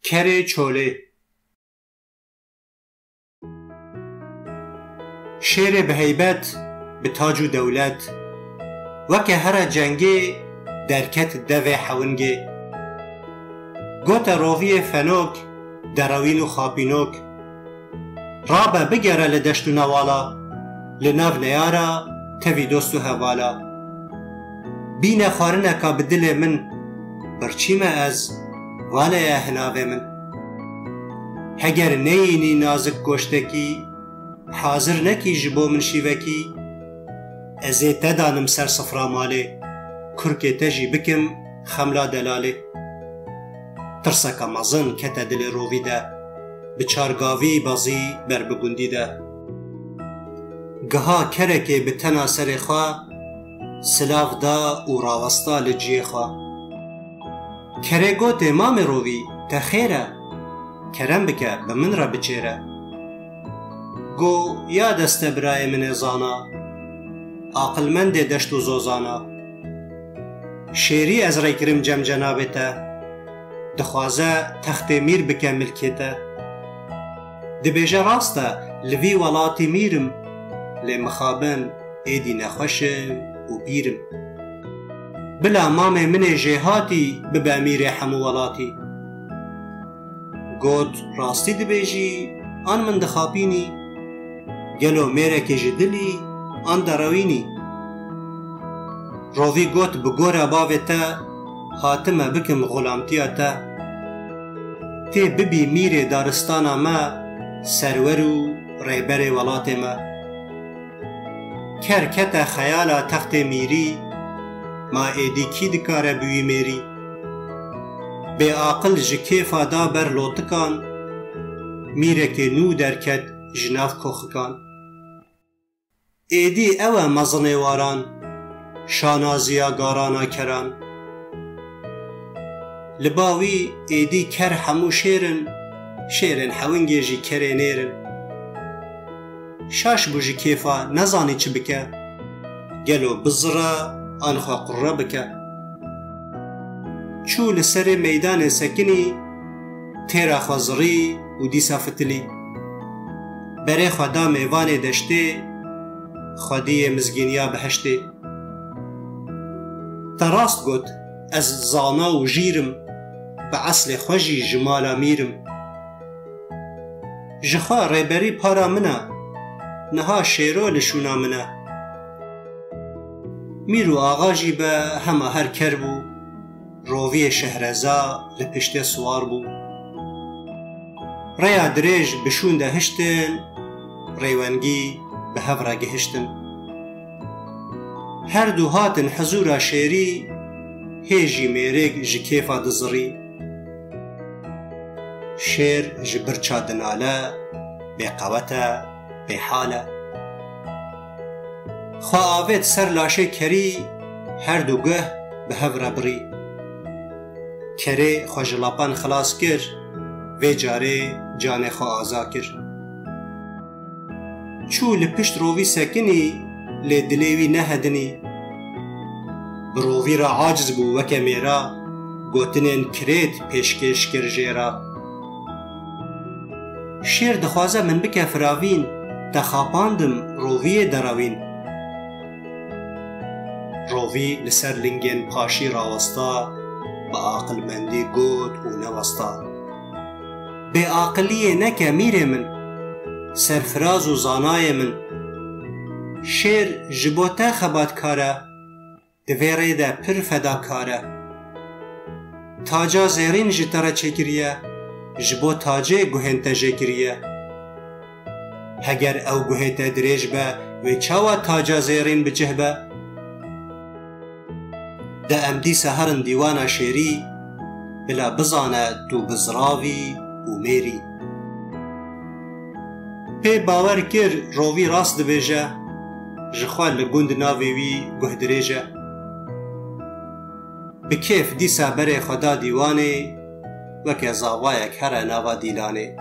کره چوله شیر به هیبت به تاج و دولت وکه هر جنگی درکت دو حونگی گوت روی فنوک دروین و خاپینوک رابه بگره لدشت و نوالا لناو نیارا توی دوست و هوالا بین خارنه که بدل من برچیمه از واله اهناوه من هگر نینی نازک گوشتکی حاضر نکی جبو من شیوکی ازی تدانم سر صفرا ماله کرکی تجی بکم خملا دلاله ترسک مزن کتا دل روی ده بچارگاوی بازی بر بگندی ده گها کرکی به تنا سر خواه سلاف دا و راوستا لجی خواه کره گوت مام روی تخیره کرم بکه به من را بچیره گو یا دست برای من زانا عقل من ده دشت و زوزانا شیری از رای کرم جم جنابته دخوازه تخت میر بکه ملکیته دبیجه راسته لوی ولاتی میرم لی مخابن ایدی نخوشم و بیرم بلا مام من جهاتی ببه امیر حمو ولاتی گوت راستی دبیجی آن من دخابینی گلو میره که جدلی آن دروینی روی گوت بگوره باوته حاتمه بکم غلامتیا تی ببی میره دارستانا ما سرور و ریبر ولات ما کرکت خیالا تخت میری ما ایدی کی دکاره بوی میری بی عاقل جکیفا دا بر لوتکان میره که نو درکت جناف کوخکان ایدی اوه مزنه واران شانازیا گارانا کران لباوی ایدی کر همو شیرن حونگی جی کره نیرن شاش بو جی کیفا نزانی چی بکه گلو بزره آنخوا قره بکه چو لسر میدان سکنی تیرا خوزری و دیسا فتلی بره خدا میوان دشته خودی مزگینیا بهشته تراست گوت از زانا و جیرم به اصل خوشی جمالا میرم جخوا ریبری پارا منه نها شیرو لشونا منه میرو آغاجی به همه هر کر بو روی شهرزا لپشته سوار بو ریا دریج بشونده هشتن ریوانگی به هفره گهشتن هر دو هاتن حضورا شیری هیجی میرگ جکیفا دزری شیر جبرچا دناله بی قوته بی حاله خواه آوید سر لاشه کری هر دو گه به هفره بری کره خواه جلاپان خلاص کر و جاره جان خواه آزا کر چو لپشت روی سکنی لی دلیوی نهدنی بروی را عاجز بو وکه میرا گوتنین کرید پیشکش کر جیرا شیر دخوازه من بکه فراوین تخاپاندم روی دراوین روی لسر لنگین پاشی راوستا با عقل مندی گوت و نوستا به عقلیه نکه میره من سرفراز و زانای من شیر جبوته خبات کاره دویره ده پر فدا کاره تاجا زیرین جتره چکریه جبو تاجه گوهن تجه کریه هگر او گوهن تدریج به و چاوا تاجا زیرین بجه به ده امدی سهرن دیوانا شیری بلا بزانه دو بزراوی و میری پی باور کر روی راست دبیجه جخواه لگوند ناویوی گوه دریجه بکیف دیسا بره خدا دیوانه وکه زاوایک هر ناوا دیلانه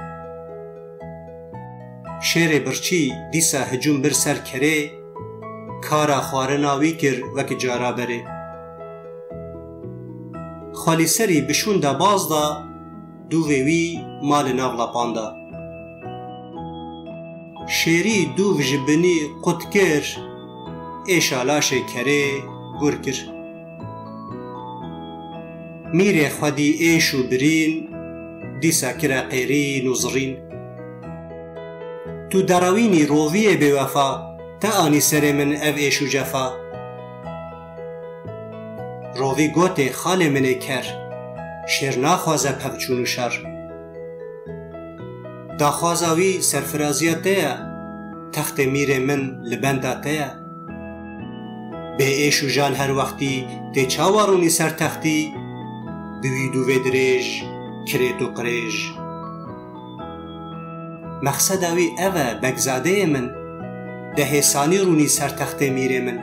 شیر برچی دیسا هجوم بر سر کره کارا خوارناوی کر وکه جارا بره خالی سری بشون دا باز دا دووê wî malê nav lapan da. Şêrî dûv ji binî qut kir, êşa laşê kerê gur kir. Mîrê xwedî êş û birîn, dîsa kire qêrîn û zirîn. Tu derawînî roviyê bêwefa, te anî serê min ev êş û cefa. Rovî gotê xalê min ê ker, şêr naxwaze pevçûn û şer. Daxwaza wî serfiraziya te ye, textê mîrê min li benda te ye. Bê êş û jan her wextî tê çawa rûnî ser textî, bi wî dûvê dirêj, kirêt û qirêj. Mexseda wî ev e begzadeyê min, dehê sanî rûnî ser textê mîrê min.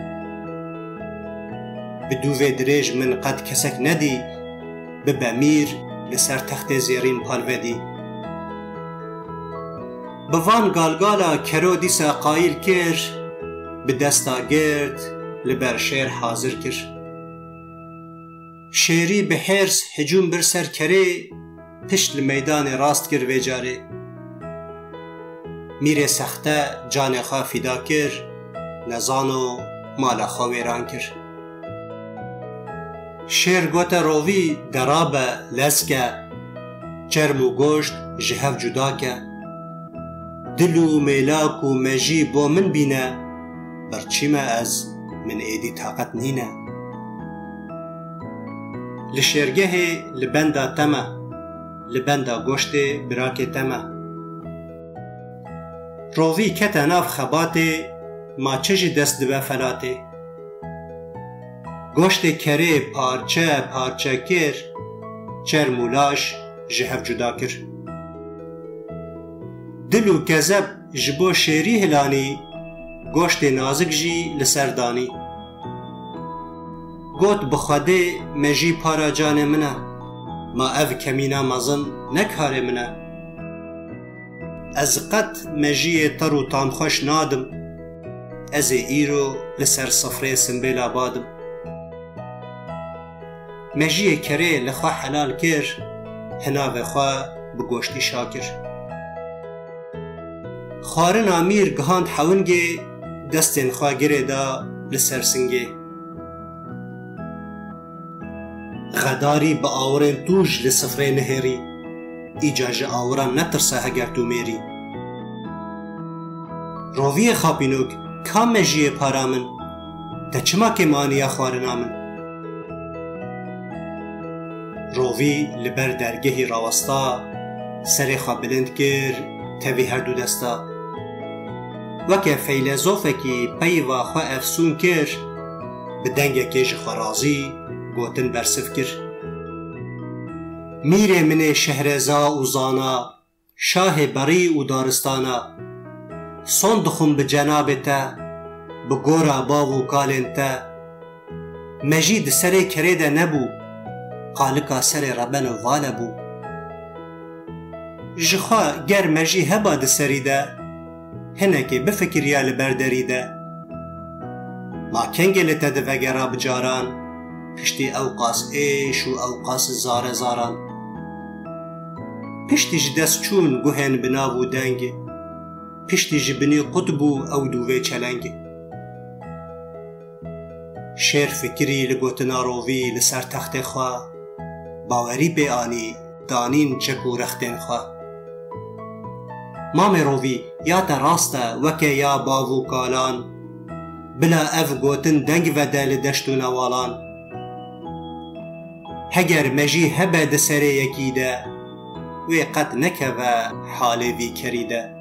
Bi dûvê dirêj min qet kesek nedî, bibe mîr li ser textê zêrîn palvedî. Bi van galgala kero dîsa qayîl kir, bi desta gird li ber şêr hazir kir. Şêrî bi hêrs hicûm bir ser kerê, pişt li meydanê rast kir vê carê. Mîrê sexte canê xwe fîda kir, nezan û mala xwe wêran kir. Şêr gote rovî derabe lezke, çerm û goşt ji hev cuda ke. Dil û mêlak û mejî bo min bîne, birçîme ez min êdî taqet nîne. Li şêrgehê li benda te me, li benda goştê birakê te me. Rovî kete nav xebatê, ma çi jî dest dibe felatê. Goştê kerê parçe parçe kir, çerm û laş ji hev cuda kir. Dil û kezeb ji bo şêrî hilanî, goştê nazik jî li ser danî. Got bi Xwedê me jî para canê min e, ma ev kemîna mezin ne karê min e. Ez qet mejiyê ter û tamxweş nadim, ez ê îro li ser sifrê simbêla badim. Mejiyê kerê li xwe helal kir, hinavê xwe bi goştî şakir. Xwarina mîr gihand hewingê, destên xwe girê da li ser singê. Xedarî bi awirên tûj li sifrê nihêrî, îca ji awiran netirse heger tu mêrî. Roviyê xapînok, ka mejiyê para min, te çima kêmaniya xwarina min? Rovî li ber dergehî rawesta, serê xwe bilind kir, tevî her du desta. Weke feylezofekî peyva xwe efsûn kir, bi dengekê ji xwe razî, gotin bersiv kir. Mîrê min ê şehreza û zana, şahê berî û daristana. Son dixwim bi cenabê te, bi gora bav û kalên te. Me jî di serê kerê de nebû, qalika serê reben û vale bû. Ji xwe ger me jî heba di serî de, hinekê bifikiriya li ber derî de. Ma kengê li te divegera bi caran, piştî ew qas êş û ew qas zare zaran. Piştî ji dest çûn guhên bi nav û dengê, piştî ji binî qut bû ew dûvê çelengê. Şêr fikirî li gotina rovî li ser textê xwe, bawerî pê anî danîn çek û rextên xwe. Mamê rovî ya te rast e weke ya bav û kalan, bila ev gotin deng vede li deşt û newalan. Heger me jî hebe di serê yekî de, wê qet nekeve halê vî kerî de.